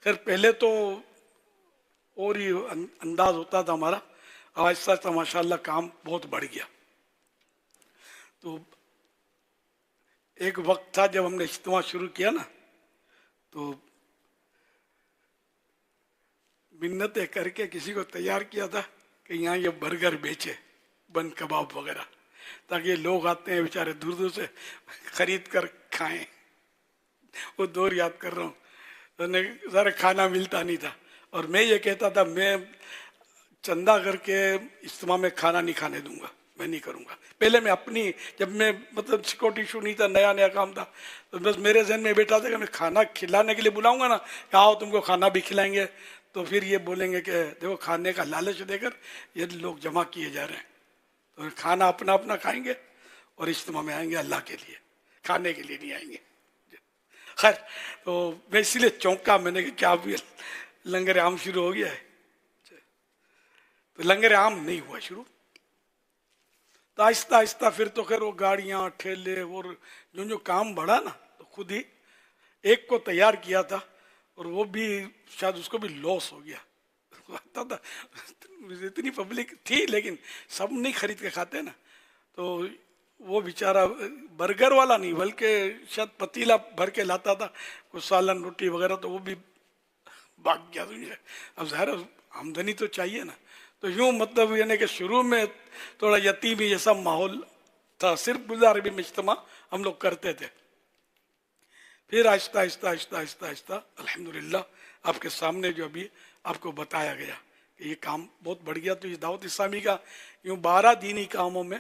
خیر پہلے تو اور ہی انداز ہوتا تھا ہمارا، آہستہ آہستہ ماشاءاللہ کام بہت بڑھ گیا. تو ایک وقت تھا جب ہم نے اجتماع شروع کیا نا، تو منتیں کر کے کسی کو تیار کیا تھا کہ یہاں یہ برگر بیچے، بن کباب وغیرہ، تاکہ لوگ آتے ہیں بیچارے دور دور سے خرید کر کھائیں. وہ دور یاد کر رہا ہوں، ذرا کھانا ملتا نہیں تھا، اور میں یہ کہتا تھا میں چندہ کر کے اجتماع میں کھانا نہیں کھانے دوں گا، میں نہیں کروں گا. پہلے میں اپنی، جب میں مطلب سیکورٹی ایشو نہیں تھا، نیا نیا کام تھا، تو بس میرے ذہن میں بیٹھا تھا کہ میں کھانا کھلانے کے لیے بلاؤں گا نا، کہ آؤ تم کو کھانا بھی کھلائیں گے، تو پھر یہ بولیں گے کہ دیکھو کھانے کا لالچ دے کر یہ لوگ جمع کیے جا رہے ہیں. تو کھانا اپنا اپنا کھائیں گے اور اجتماع میں آئیں گے اللہ کے لیے، کھانے کے لیے نہیں آئیں گے. خیر تو میں اسی لیے چونکا، میں نے کہا اب لنگر عام شروع ہو گیا ہے. تو لنگر عام نہیں ہوا شروع، تو آہستہ آہستہ پھر تو خیر وہ گاڑیاں ٹھیلے اور جو کام بڑھا نا، تو خود ہی ایک کو تیار کیا تھا، اور وہ بھی شاید اس کو بھی لاس ہو گیا. اتنی پبلک تھی لیکن سب نہیں خرید کے کھاتے نا، تو وہ بیچارہ برگر والا نہیں بلکہ شاید پتیلا بھر کے لاتا تھا کچھ سالن روٹی وغیرہ، تو وہ بھی بھاگ گیا. اب ظاہر آمدنی تو چاہیے نا. تو یوں مطلب یعنی کہ شروع میں تھوڑا یتیمی جیسا ماحول تھا، صرف گلزار عربی میں اجتماع ہم لوگ کرتے تھے. پھر آہستہ آہستہ آہستہ آہستہ آہستہ الحمدللہ آپ کے سامنے جو ابھی آپ کو بتایا گیا کہ یہ کام بہت بڑھ گیا. تو یہ دعوت اسلامی کا یوں 12 دینی کاموں میں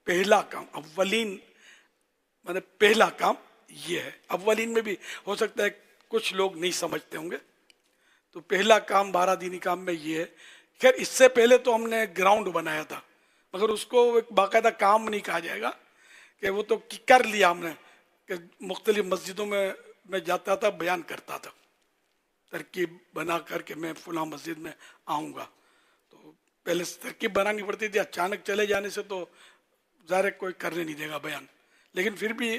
پہلا کام، اولین مطلب پہلا کام یہ ہے. اولین میں بھی ہو سکتا ہے کچھ لوگ نہیں سمجھتے ہوں گے، تو پہلا کام 12 دینی کام میں یہ ہے. خیر اس سے پہلے تو ہم نے گراؤنڈ بنایا تھا، مگر اس کو ایک باقاعدہ کام نہیں کہا جائے گا، کہ وہ تو کر لیا ہم نے، کہ مختلف مسجدوں میں جاتا تھا، بیان کرتا تھا، ترکیب بنا کر کے میں فلاں مسجد میں آؤں گا. تو پہلے ترکیب بنانی پڑتی تھی، اچانک چلے جانے سے تو ظاہر کوئی کرنے نہیں دے گا بیان. لیکن پھر بھی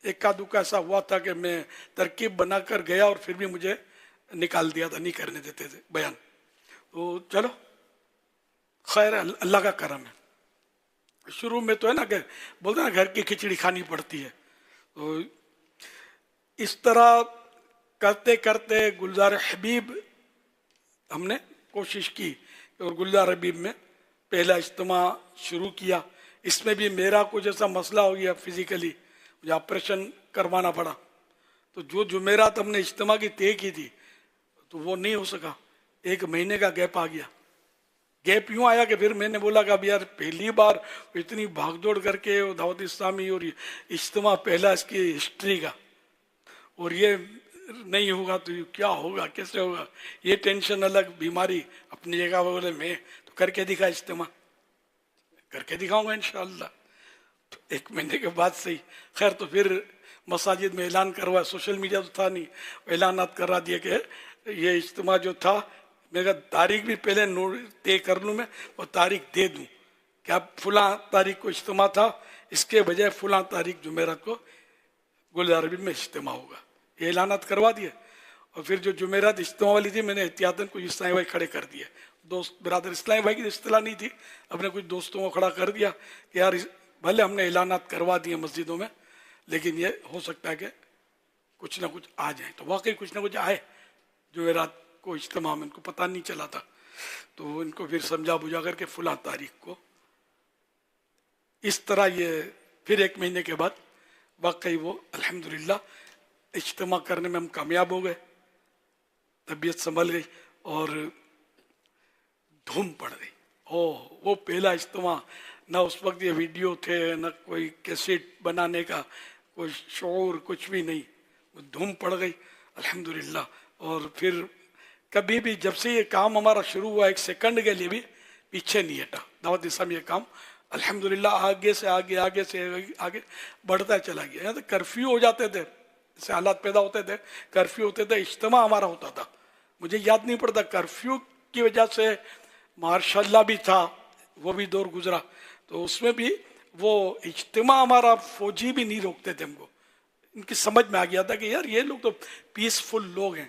ایک دکا ایسا ہوا تھا کہ میں ترکیب بنا کر گیا اور پھر بھی مجھے نکال دیا تھا، نہیں کرنے دیتے تھے بیان. تو چلو خیر اللہ کا کرم ہے. شروع میں تو ہے نا کہ بولتے نا گھر کی کھچڑی کھانی پڑتی ہے. تو اس طرح کرتے کرتے گلزار حبیب ہم نے کوشش کی، اور گلزار حبیب میں پہلا اجتماع شروع کیا. اس میں بھی میرا کچھ ایسا مسئلہ ہو گیا، فزیکلی مجھے آپریشن کروانا پڑا. تو جو جمعرات ہم نے اجتماع کی طے کی تھی تو وہ نہیں ہو سکا، 1 مہینے کا گیپ آ گیا. گیپ یوں آیا کہ پھر میں نے بولا کہ اب یار پہلی بار اتنی بھاگ دوڑ کر کے دعوت اسلامی اور اجتماع پہلا اس کی ہسٹری کا، اور یہ نہیں ہوگا تو کیا ہوگا، کیسے ہوگا، یہ ٹینشن الگ، بیماری اپنی جگہ. بولے میں تو کر کے دکھا، اجتماع کر کے دکھاؤں گا انشاءاللہ. 1 مہینے کے بعد سے ہی خیر تو پھر مساجد میں اعلان کروا، سوشل میڈیا تو تھا نہیں، اعلانات کرا دیے کہ یہ اجتماع جو تھا، میں کہا تاریخ بھی پہلے طے کر لوں، میں اور تاریخ دے دوں کہ اب فلاں تاریخ کو اجتماع تھا، اس کے بجائے فلاں تاریخ جمعرات کو گلزار عربی میں اجتماع ہوگا. یہ اعلانات کروا دیے. اور پھر جو جمعرات اجتماع والی تھی میں نے احتیاطاً کچھ اسلامی بھائی کھڑے کر دیے، دوست برادر. اسلامی بھائی کی اصطلاح نہیں تھی، اپنے کچھ دوستوں کو کھڑا کر دیا کہ یار بھلے ہم نے اعلانات کروا دیے مسجدوں میں، لیکن یہ ہو سکتا ہے کہ کچھ نہ کچھ آ جائیں. تو واقعی کچھ نہ کچھ آئے جمعرات کو اجتماع میں، ان کو پتہ نہیں چلا تھا. تو ان کو پھر سمجھا بجھا کر کے فلاں تاریخ کو. اس طرح یہ پھر 1 مہینے کے بعد واقعی وہ الحمدللہ اجتماع کرنے میں ہم کامیاب ہو گئے. طبیعت سنبھل گئی اور دھوم پڑ گئی. وہ پہلا اجتماع، نہ اس وقت یہ ویڈیو تھے، نہ کوئی کیسٹ بنانے کا کوئی شعور، کچھ بھی نہیں. دھوم پڑ گئی الحمدللہ. اور پھر کبھی بھی جب سے یہ کام ہمارا شروع ہوا 1 سیکنڈ کے لیے بھی پیچھے نہیں ہٹا. دعوت اسلامی یہ کام الحمدللہ آگے سے آگے، آگے سے آگے بڑھتا چلا گیا. یہاں تک کرفیو ہو جاتے تھے، ایسے حالات پیدا ہوتے تھے، کرفیو ہوتے تھے، اجتماع ہمارا ہوتا تھا. مجھے یاد نہیں پڑتا، کرفیو کی وجہ سے ماشاء اللہ بھی تھا، وہ بھی دور گزرا. تو اس میں بھی وہ اجتماع ہمارا فوجی بھی نہیں روکتے تھے ہم کو. ان کی سمجھ میں آ گیا تھا کہ یار یہ لوگ تو پیسفل لوگ ہیں،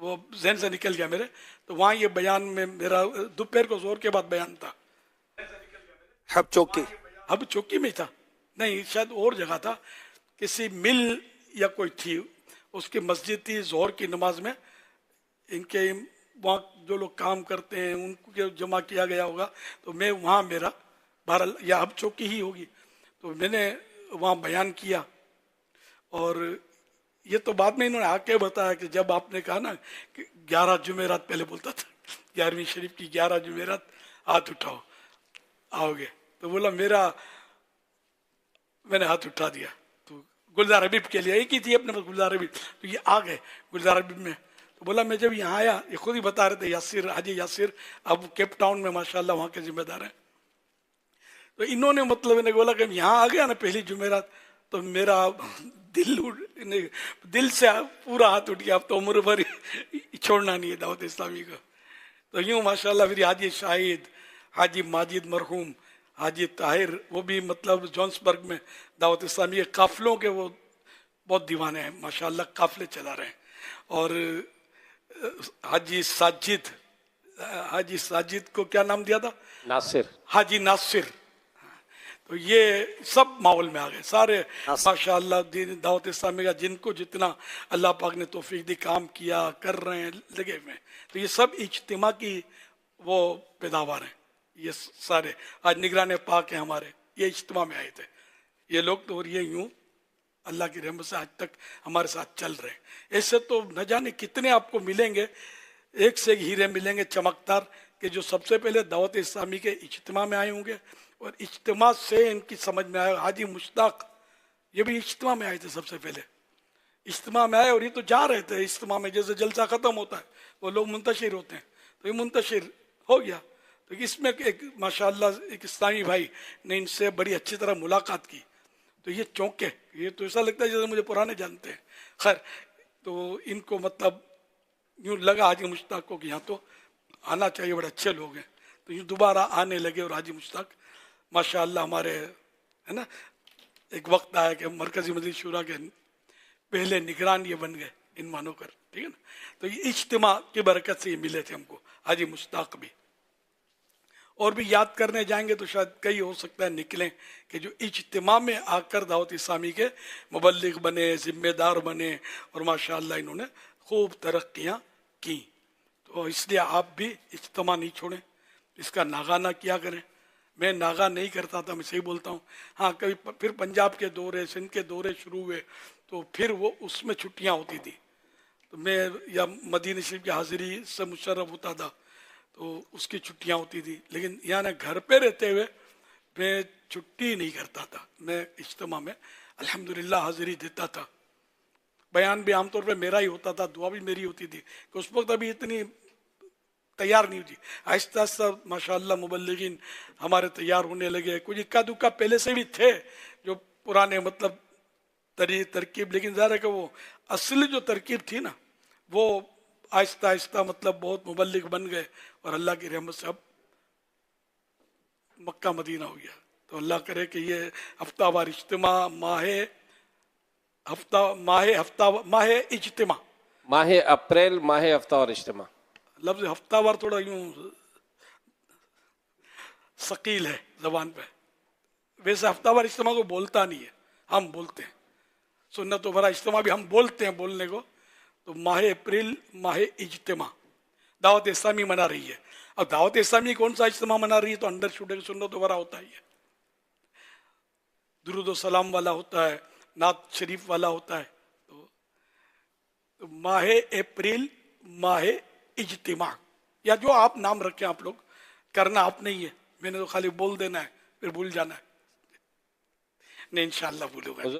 وہ ذہن سے نکل گیا میرے. تو وہاں یہ بیان میں میرا دوپہر کو زور کے بعد بیان تھا. حب چوکی. اب چوکی میں تھا نہیں، شاید اور جگہ تھا، کسی مل یا کوئی تھی، اس کی مسجد تھی. ظہر کی نماز میں ان کے وہاں جو لوگ کام کرتے ہیں ان کو جمع کیا گیا ہوگا. تو میں وہاں میرا بہرحال یا اب چوکی ہی ہوگی، تو میں نے وہاں بیان کیا. اور یہ تو بعد میں انہوں نے آ کے بتایا کہ جب آپ نے کہا نا کہ 11 جمعرات، پہلے بولتا تھا 11ویں شریف کی 11 جمعرات ہاتھ اٹھاؤ آؤ گے، تو بولا میں نے ہاتھ اٹھا دیا. تو گلزار حبیب کے لیے ایک ہی تھی اپنے پاس گلزار حبیب، تو یہ آ گئے گلزار حبیب میں. تو بولا میں جب یہاں آیا، یہ خود ہی بتا رہے تھے یاسر، حاجی یاسر اب کیپ ٹاؤن میں ماشاءاللہ وہاں کے ذمہ دار ہیں. تو انہوں نے مطلب انہیں بولا کہ یہاں آ گیا نا پہلی جمعرات، تو میرا دل سے پورا ہاتھ اٹھ گیا. اب تو عمر بھر چھوڑنا نہیں ہے دعوت اسلامی کا. تو یوں ماشاءاللہ پھر حاجی شاہد، حاجی ماجد مرحوم، حاجی طاہر، وہ بھی مطلب جونسبرگ میں دعوت اسلامی کے قافلوں کے وہ بہت دیوانے ہیں ماشاءاللہ، قافلے چلا رہے ہیں. اور حاجی ساجد کو کیا نام دیا تھا؟ ناصر. حاجی ناصر. تو یہ سب ماحول میں آ گئے سارے ماشاءاللہ دین دعوت اسلامی کا، جن کو جتنا اللہ پاک نے توفیق دی، کام کیا، کر رہے ہیں، لگے ہوئے ہیں. تو یہ سب اجتماع کی وہ پیداوار ہیں. یہ سارے آج نگران پاک ہیں ہمارے، یہ اجتماع میں آئے تھے یہ لوگ. تو اور یہ یوں اللہ کی رحمت سے آج تک ہمارے ساتھ چل رہے ہیں. ایسے تو نہ جانے کتنے آپ کو ملیں گے، ایک سے ایک ہیرے ملیں گے چمکدار، کہ جو سب سے پہلے دعوت اسلامی کے اجتماع میں آئے ہوں گے، اور اجتماع سے ان کی سمجھ میں آئے. حاجی مشتاق یہ بھی اجتماع میں آئے تھے، سب سے پہلے اجتماع میں آئے، اور یہ تو جا رہے تھے اجتماع میں. جیسے جلسہ ختم ہوتا ہے وہ لوگ منتشر ہوتے ہیں، تو یہ منتشر ہو گیا. تو اس میں ایک ماشاءاللہ ایک اسلامی بھائی نے ان سے بڑی اچھی طرح ملاقات کی. تو یہ چونکے، یہ تو ایسا لگتا ہے جیسے مجھے پرانے جانتے ہیں. خیر، تو ان کو مطلب یوں لگا حاجی مشتاق کو کہ یہاں تو آنا چاہیے، بڑے اچھے لوگ ہیں. تو یوں دوبارہ آنے لگے. اور حاجی مشتاق ماشاءاللہ ہمارے ہے نا، ایک وقت آیا کہ مرکزی مجلس شورا کے پہلے نگران یہ بن گئے ان مانو کر، ٹھیک ہے نا. تو یہ اجتماع کی برکت سے یہ ملے تھے ہم کو حاجی مشتاق بھی. اور بھی یاد کرنے جائیں گے تو شاید کئی ہو سکتا ہے نکلیں، کہ جو اجتماع میں آ کر دعوت اسلامی کے مبلغ بنے، ذمہ دار بنے، اور ماشاءاللہ انہوں نے خوب ترقیاں کی. تو اس لیے آپ بھی اجتماع نہیں چھوڑیں، اس کا ناغہ نہ کیا کریں. میں ناغہ نہیں کرتا تھا، میں صحیح بولتا ہوں. ہاں کبھی پھر پنجاب کے دورے، سندھ کے دورے شروع ہوئے، تو پھر وہ اس میں چھٹیاں ہوتی تھی. تو میں یا مدینہ شریف کی حاضری سے مشرف ہوتا تھا، تو اس کی چھٹیاں ہوتی تھی. لیکن یعنی گھر پہ رہتے ہوئے میں چھٹی نہیں کرتا تھا. میں اجتماع میں الحمدللہ حاضری دیتا تھا. بیان بھی عام طور پہ میرا ہی ہوتا تھا، دعا بھی میری ہوتی تھی، کہ اس وقت ابھی اتنی تیار نہیں ہوتی. آہستہ آہستہ ماشاءاللہ مبلغین ہمارے تیار ہونے لگے. کچھ اکا دکا پہلے سے بھی تھے جو پرانے مطلب ترکیب، لیکن ظاہر ہے کہ وہ اصلی جو ترکیب تھی نا، وہ آہستہ آہستہ مطلب بہت مبلغ بن گئے. اور اللہ کی رحمت سے اب مکہ مدینہ ہو گیا. تو اللہ کرے کہ یہ ہفتہ وار اجتماع، ماہ اجتماع، ماہ اپریل، ماہ ہفتہ اور اجتماع. لفظ ہفتہ وار تھوڑا یوں ثقیل ہے زبان پہ. ویسے ہفتہ وار اجتماع کو بولتا نہیں ہے، ہم بولتے ہیں. سنت و برا اجتماع بھی ہم بولتے ہیں بولنے کو. تو ماہ اپریل ماہ اجتماع دعوت اسلامی منا رہی ہے. اب دعوت اسلامی کون سا اجتماع منا رہی ہے؟ تو انڈر شوٹنگ سنت و برا ہوتا ہی ہے، درود و سلام والا ہوتا ہے، نعت شریف والا ہوتا ہے. تو ماہ اپریل ماہ اجتماع، یا جو آپ نام رکھیں آپ لوگ، کرنا آپ نہیں ہے. میں نے تو خالی بول دینا ہے، پھر بھول جانا ہے. نہیں انشاءاللہ بھولوں گا.